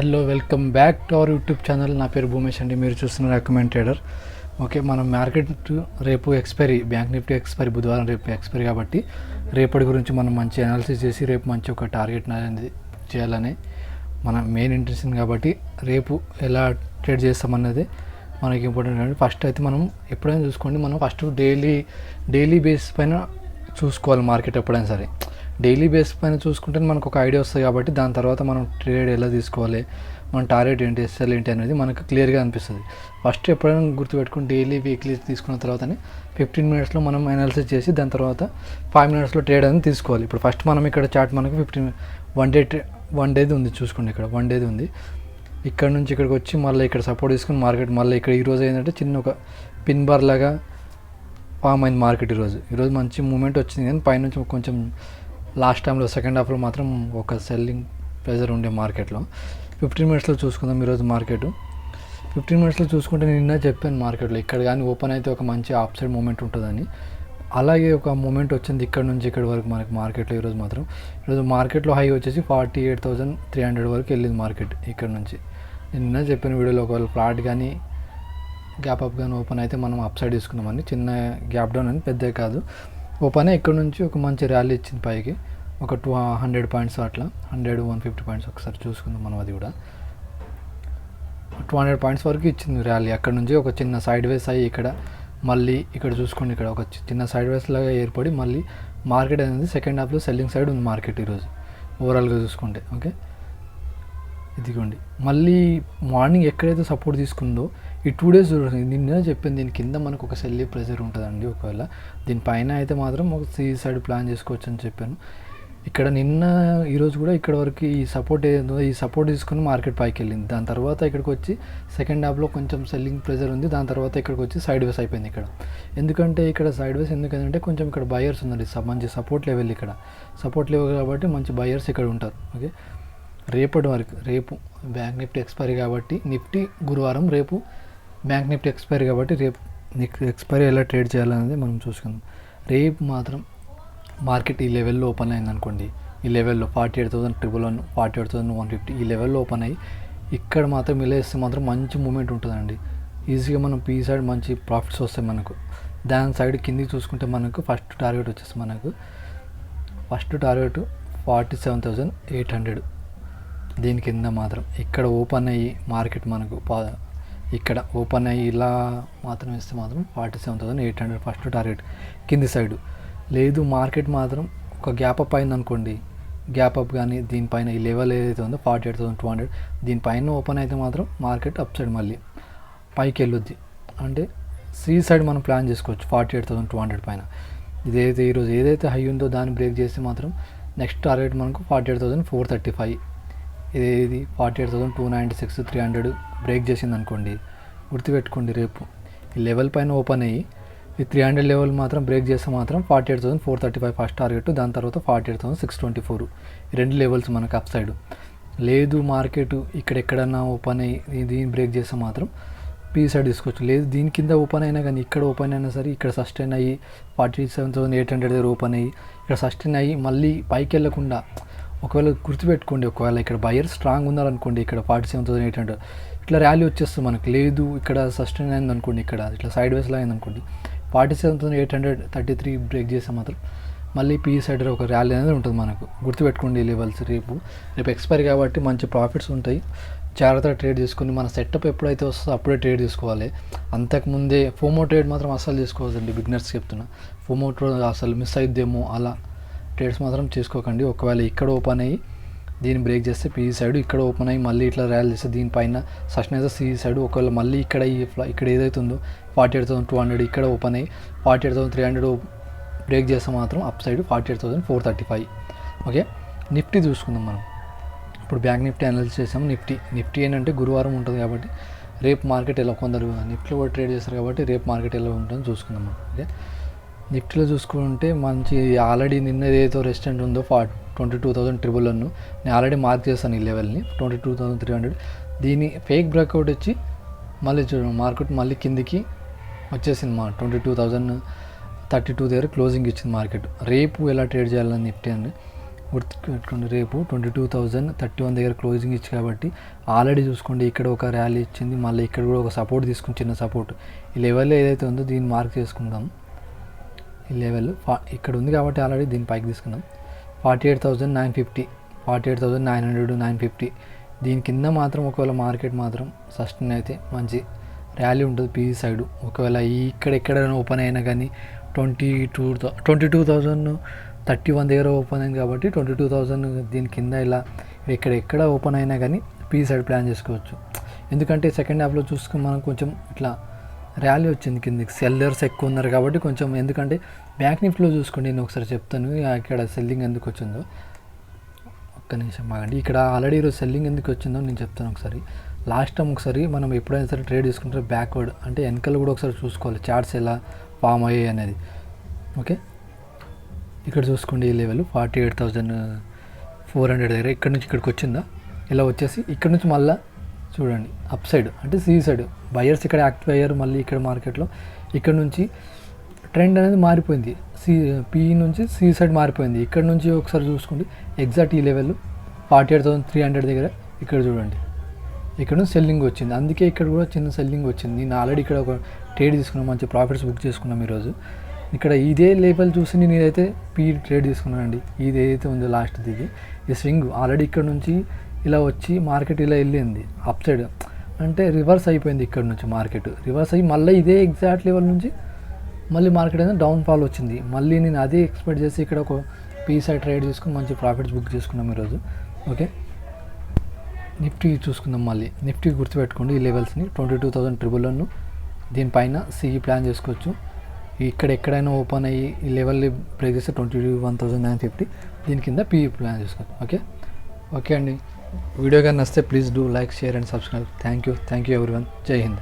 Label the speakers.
Speaker 1: Hello, welcome back to our YouTube channel. నా పేరు భూమేష్ అండి. మీరు చూస్తున్న రికమెండ్ ట్రేడర్. ఓకే, మనం మార్కెట్ రేపు ఎక్స్పైరీ, బ్యాంక్ నిఫ్టీ ఎక్స్పైరీ బుధవారం రేపు ఎక్స్పైరీ కాబట్టి రేపటి గురించి మనం మంచి అనాలిసిస్ చేసి రేపు మంచి ఒక టార్గెట్ అనేది చేయాలని మన మెయిన్ ఇంటెన్షన్. కాబట్టి రేపు ఎలా ట్రేడ్ చేస్తామన్నది మనకి ఇంపార్టెంట్. కాబట్టి ఫస్ట్ అయితే మనం ఎప్పుడైనా చూసుకోండి, మనం ఫస్ట్ డైలీ బేస్ పైన చూసుకోవాలి మార్కెట్. ఎప్పుడైనా సరే డైలీ బేస్ పైన చూసుకుంటే మనకు ఒక ఐడియా వస్తుంది. కాబట్టి దాని తర్వాత మనం ట్రేడ్ ఎలా తీసుకోవాలి, మన టార్గెట్ ఏంటి, ఎస్ఎల్ ఏంటి అనేది మనకు క్లియర్గా అనిపిస్తుంది. ఫస్ట్ ఎప్పుడైనా గుర్తుపెట్టుకుని డైలీ వీక్లీ తీసుకున్న తర్వాతనే 15 మినిట్స్లో మనం అనాలిసిస్ చేసి దాని తర్వాత 5 మినిట్స్లో ట్రేడ్ అనేది తీసుకోవాలి. ఇప్పుడు ఫస్ట్ మనం ఇక్కడ చార్ట్ మనకు 1 డేది ఉంది చూసుకోండి. ఇక్కడ 1 డేది ఉంది. ఇక్కడ నుంచి ఇక్కడికి వచ్చి మళ్ళీ ఇక్కడ సపోర్ట్ తీసుకుని మార్కెట్ మళ్ళీ ఇక్కడ ఈరోజు ఏంటంటే చిన్న ఒక పిన్ బార్ లాగా ఫామ్ అయింది మార్కెట్. ఈరోజు మంచి మూమెంట్ వచ్చింది, కానీ పైనుంచి కొంచెం లాస్ట్ టైంలో సెకండ్ హాఫ్లో మాత్రం ఒక సెల్లింగ్ ప్రెజర్ ఉండే మార్కెట్లో. 15 మినిట్స్లో చూసుకుందాం ఈరోజు మార్కెట్. 15 మినిట్స్లో చూసుకుంటే నిన్న చెప్పాను మార్కెట్లో ఇక్కడ కానీ ఓపెన్ అయితే ఒక మంచి ఆఫ్ సైడ్ మూమెంట్ ఉంటుందని. అలాగే ఒక మూమెంట్ వచ్చింది ఇక్కడ నుంచి ఇక్కడ వరకు మనకి మార్కెట్లో. ఈరోజు మార్కెట్లో హై వచ్చేసి 48,300 వరకు వెళ్ళింది మార్కెట్ ఇక్కడ నుంచి. నిన్న చెప్పిన వీడియోలో ఒకవేళ ఫ్లాట్ కానీ గ్యాప్ అప్ కానీ ఓపెన్ అయితే మనం అప్ సైడ్ తీసుకున్నామని. చిన్న గ్యాప్ డౌన్ అని పెద్ద కాదు, ఓపెన్ ఇక్కడ నుంచి ఒక మంచి ర్యాలీ ఇచ్చింది పైకి, ఒక 200 పాయింట్స్ అట్లా, 100-150 పాయింట్స్ ఒకసారి చూసుకుందాం మనం. అది కూడా 200 పాయింట్స్ వరకు ఇచ్చింది ర్యాలీ. అక్కడ నుంచి ఒక చిన్న సైడ్ వేస్ అయ్యి ఇక్కడ మళ్ళీ ఇక్కడ చూసుకోండి, ఇక్కడ ఒక చిన్న సైడ్ వేస్ లాగా ఏర్పడి మళ్ళీ మార్కెట్ అనేది సెకండ్ హాఫ్లో సెల్లింగ్ సైడ్ ఉంది మార్కెట్ ఈరోజు ఓవరాల్గా చూసుకుంటే. ఓకే, ఇదిగోండి మళ్ళీ మార్నింగ్ ఎక్కడైతే సపోర్ట్ తీసుకుందో ఈ 2 డేస్ నిన్న చెప్పింది, దీని కింద మనకు ఒక సెల్లి ప్రెజర్ ఉంటుందండి. ఒకవేళ దీనిపైన అయితే మాత్రం ఒక సి సైడ్ ప్లాన్ చేసుకోవచ్చు అని చెప్పాను. ఇక్కడ నిన్న ఈరోజు కూడా ఇక్కడ వరకు ఈ సపోర్ట్ తీసుకుని మార్కెట్ పైకి వెళ్ళింది. దాని తర్వాత ఇక్కడికి వచ్చి సెకండ్ హాఫ్లో కొంచెం సెల్లింగ్ ప్రెజర్ ఉంది. దాని తర్వాత ఇక్కడికి వచ్చి సైడ్ వేస్ అయిపోయింది ఇక్కడ. ఎందుకంటే ఇక్కడ సైడ్ వేస్ ఎందుకంటే కొంచెం ఇక్కడ బయర్స్ ఉందండి, మంచి సపోర్ట్ లెవెల్ కాబట్టి మంచి బయర్స్ ఇక్కడ ఉంటారు. ఓకే, రేపటి వరకు రేపు బ్యాంక్ నిఫ్టీ ఎక్స్పైరీ కాబట్టి నిఫ్టీ గురువారం, రేపు బ్యాంక్ నిఫ్టీ ఎక్స్పైరీ కాబట్టి రేపు ఎక్స్పైరీ ఎలా ట్రేడ్ చేయాలనేది మనం చూసుకుందాం. రేపు మాత్రం మార్కెట్ ఈ లెవెల్లో ఓపెన్ అయింది అనుకోండి, ఈ లెవెల్లో 48,111, 48,150 ఈ లెవెల్లో ఓపెన్ అయ్యి ఇక్కడ మాత్రం ఇలా ఇస్తే మాత్రం మంచి మూమెంట్ ఉంటుందండి. ఈజీగా మనం పీ సైడ్ మంచి ప్రాఫిట్స్ వస్తాయి మనకు. దాని సైడ్ కిందికి చూసుకుంటే మనకు ఫస్ట్ టార్గెట్ వచ్చేసి మనకు 47,800. దీని కింద మాత్రం ఇక్కడ ఓపెన్ అయ్యి మార్కెట్ మనకు ఇక్కడ ఓపెన్ అయ్యి ఇలా మాత్రం ఇస్తే మాత్రం 47,800 ఫస్ట్ టార్గెట్ కింది సైడు. లేదు మార్కెట్ మాత్రం ఒక గ్యాప్ అప్ అయింది అనుకోండి, గ్యాప్ అప్ కానీ దీనిపైన ఈ లెవెల్ ఏదైతే ఉందో 48,200 దీనిపైన ఓపెన్ అయితే మాత్రం మార్కెట్ అప్ సైడ్ మళ్ళీ పైకి వెళ్ళొద్ది. అంటే సి సైడ్ మనం ప్లాన్ చేసుకోవచ్చు 48,200 పైన. ఇదైతే ఈరోజు ఏదైతే హై ఉందో దాన్ని బ్రేక్ చేస్తే మాత్రం నెక్స్ట్ టార్గెట్ మనకు 48,435. ఇది 48,296, 300 బ్రేక్ చేసింది అనుకోండి. గుర్తుపెట్టుకోండి, రేపు ఈ లెవెల్ పైన ఓపెన్ అయ్యి ఈ 300 లెవెల్ మాత్రం బ్రేక్ చేస్తే మాత్రం 48,435 ఫస్ట్ టార్గెట్. దాని తర్వాత 48,624 ఈ 2 లెవెల్స్ మనకు అప్ సైడ్. లేదు మార్కెట్ ఇక్కడెక్కడన్నా ఓపెన్ అయ్యి దీన్ని బ్రేక్ చేస్తే మాత్రం పీ సైడ్ తీసుకోవచ్చు. లేదు దీని కింద ఓపెన్ అయినా కానీ ఇక్కడ ఓపెన్ అయినా సరే ఇక్కడ సస్టైన్ అయ్యి 47,800 దగ్గర ఓపెన్ అయ్యి ఇక్కడ సస్టైన్ అయ్యి మళ్ళీ పైకి వెళ్ళకుండా, ఒకవేళ గుర్తుపెట్టుకోండి, ఒకవేళ ఇక్కడ బయర్ స్ట్రాంగ్ ఉన్నారనుకోండి ఇక్కడ 47,800 ఇట్లా ర్యాలీ వచ్చేస్తుంది మనకు. లేదు ఇక్కడ సస్టైన్ అయింది అనుకోండి, ఇక్కడ ఇట్లా సైడ్ వేస్లో అయింది అనుకోండి, 47,833 బ్రేక్ చేస్తే మాత్రం మళ్ళీ పీ సైడ్ ఒక ర్యాలీ అనేది ఉంటుంది మనకు. గుర్తుపెట్టుకోండి ఈ లెవెల్స్. రేపు ఎక్స్పైరీ కాబట్టి మంచి ప్రాఫిట్స్ ఉంటాయి. జాగ్రత్తగా ట్రేడ్ చేసుకుని మన సెటప్ ఎప్పుడైతే వస్తుందో అప్పుడే ట్రేడ్ తీసుకోవాలి. అంతకుముందే ఫోమో ట్రేడ్ మాత్రం అస్సలు చేసుకోవద్దండి, బిగినర్స్ చెప్తున్నా. ఫోమో ట్రేడ్ అసలు మిస్ అయిద్దేమో అలా ట్రేడ్స్ మాత్రం చేసుకోకండి. ఒకవేళ ఇక్కడ ఓపెన్ అయ్యి దీన్ని బ్రేక్ చేస్తే పీ సైడ్, ఇక్కడ ఓపెన్ అయ్యి మళ్ళీ ఇట్లా ర్యాలీ చేస్తే దీనిపైన సస్టైన్ అయితే సి సైడ్. ఒకవేళ మళ్ళీ ఇక్కడ ఏదైతే ఉందో 48,200 ఇక్కడ ఓపెన్ అయ్యి 48,300 బ్రేక్ చేస్తే మాత్రం అప్ సైడ్ 48,435. ఓకే, నిఫ్టీ చూసుకుందాం మనం. ఇప్పుడు బ్యాంక్ నిఫ్టీ అనాలిసిస్ చేసాము. నిఫ్టీ ఏంటంటే గురువారం ఉంటుంది కాబట్టి రేపు మార్కెట్ ఎలా, కొందరు నిఫ్టీలో కూడా ట్రేడ్ చేస్తారు కాబట్టి రేపు మార్కెట్ ఎలా ఉంటుందో చూసుకుందాం మనం. ఓకే, నిఫ్టీలో చూసుకుంటే మంచి ఆల్రెడీ నిన్న ఏదైతే రెసిస్టెంట్ ఉందో 22,111 నేను ఆల్రెడీ మార్క్ చేస్తాను ఈ లెవెల్ని 22,300. దీని ఫేక్ బ్రేక్అవుట్ వచ్చి మళ్ళీ చూడండి మార్కెట్ మళ్ళీ కిందికి వచ్చేసింది. 22,032 దగ్గర క్లోజింగ్ ఇచ్చింది మార్కెట్. రేపు ఎలా ట్రేడ్ చేయాలని నిఫ్టీ అండి, గుర్తుపెట్టుకోండి. రేపు 22,031 దగ్గర క్లోజింగ్ ఇచ్చి కాబట్టి ఆల్రెడీ చూసుకోండి ఇక్కడ ఒక ర్యాలీ ఇచ్చింది, మళ్ళీ ఇక్కడ కూడా ఒక సపోర్ట్ తీసుకుని చిన్న సపోర్ట్. ఈ లెవెల్ ఏదైతే ఉందో దీన్ని మార్క్ చేసుకుందాం. ఈ లెవెల్ ఇక్కడ ఉంది కాబట్టి ఆల్రెడీ దీన్ని పైకి తీసుకున్నాం. 48,950, 48,900, 950 దీని కింద మాత్రం ఒకవేళ మార్కెట్ మాత్రం సస్టైన్ అయితే మంచి ర్యాలీ ఉంటుంది పీఈ సైడ్. ఒకవేళ ఇక్కడ ఎక్కడైనా ఓపెన్ అయినా కానీ 22,031 దగ్గర ఓపెన్ అయింది కాబట్టి 22,000 దీని కింద ఇలా ఎక్కడ ఓపెన్ అయినా కానీ పీఈ సైడ్ ప్లాన్ చేసుకోవచ్చు. ఎందుకంటే సెకండ్ హాఫ్లో చూసుకుని మనం కొంచెం ఇట్లా ర్యాలీ వచ్చింది కిందకి, సెల్లర్స్ ఎక్కువ ఉన్నారు కాబట్టి కొంచెం. ఎందుకంటే బ్యాంక్ నిఫ్టీలో చూసుకోండి, నేను ఒకసారి చెప్తాను ఇక్కడ సెల్లింగ్ ఎందుకు వచ్చిందో. ఒక్క నిమిషం ఆగండి. ఇక్కడ ఆల్రెడీ ఈరోజు సెల్లింగ్ ఎందుకు వచ్చిందో నేను చెప్తాను ఒకసారి. లాస్ట్ టైం ఒకసారి మనం ఎప్పుడైనా సరే ట్రేడ్ చేసుకుంటే బ్యాక్వర్డ్ అంటే వెనకాల కూడా ఒకసారి చూసుకోవాలి చార్ట్స్ ఎలా ఫామ్ అయ్యాయి అనేది. ఓకే, ఇక్కడ చూసుకోండి ఈ లెవెల్ 48,400 దగ్గర ఇక్కడ నుంచి ఇక్కడికి వచ్చిందా, ఇలా వచ్చేసి ఇక్కడ నుంచి మళ్ళీ చూడండి అప్ సైడ్ అంటే సి సైడ్ బయర్స్ ఇక్కడ యాక్టివ్ అయ్యారు. మళ్ళీ ఇక్కడ మార్కెట్లో ఇక్కడ నుంచి ట్రెండ్ అనేది మారిపోయింది, పీఈ నుంచి సి సైడ్ మారిపోయింది. ఇక్కడ నుంచి ఒకసారి చూసుకోండి ఎగ్జాక్ట్ ఈ లెవెల్ 48,300 దగ్గర ఇక్కడ చూడండి ఇక్కడ నుంచి సెల్లింగ్ వచ్చింది. అందుకే ఇక్కడ కూడా చిన్న సెల్లింగ్ వచ్చింది. నేను ఆల్రెడీ ఇక్కడ ఒక ట్రేడ్ తీసుకున్నాను, మంచి ప్రాఫిట్స్ బుక్ చేసుకున్నాం ఈరోజు. ఇక్కడ ఇదే లెవెల్ చూసి నేను ఇదైతే ట్రేడ్ తీసుకున్నానండి. ఇది ఏదైతే ఉందో లాస్ట్ దిగి ఈ స్వింగ్ ఆల్రెడీ ఇక్కడ నుంచి ఇలా వచ్చి మార్కెట్ ఇలా వెళ్ళింది అప్ సైడ్, అంటే రివర్స్ అయిపోయింది. ఇక్కడ నుంచి మార్కెట్ రివర్స్ అయ్యి మళ్ళీ ఇదే ఎగ్జాక్ట్ లెవెల్ నుంచి మళ్ళీ మార్కెట్ అనేది డౌన్ ఫాల్ వచ్చింది. మళ్ళీ నేను అదే ఎక్స్పెక్ట్ చేసి ఇక్కడ ఒక సైడ్ ట్రేడ్ చేసుకుని మంచి ప్రాఫిట్స్ బుక్ చేసుకున్నాం ఈరోజు. ఓకే, నిఫ్టీ చూసుకుందాం. మళ్ళీ నిఫ్టీ గుర్తుపెట్టుకోండి ఈ లెవెల్స్ని 22,111 దీనిపైన సిఈ ప్లాన్ చేసుకోవచ్చు. ఇక్కడ ఎక్కడైనా ఓపెన్ అయ్యి ఈ లెవెల్ బ్రేక్ చేస్తే 21,950 దీని కింద పీఈ ప్లాన్ చేసుకోవచ్చు. ఓకే అండి, వీడియో కానీ నచ్చితే please do like, share and subscribe. Thank you everyone. జై హింద్.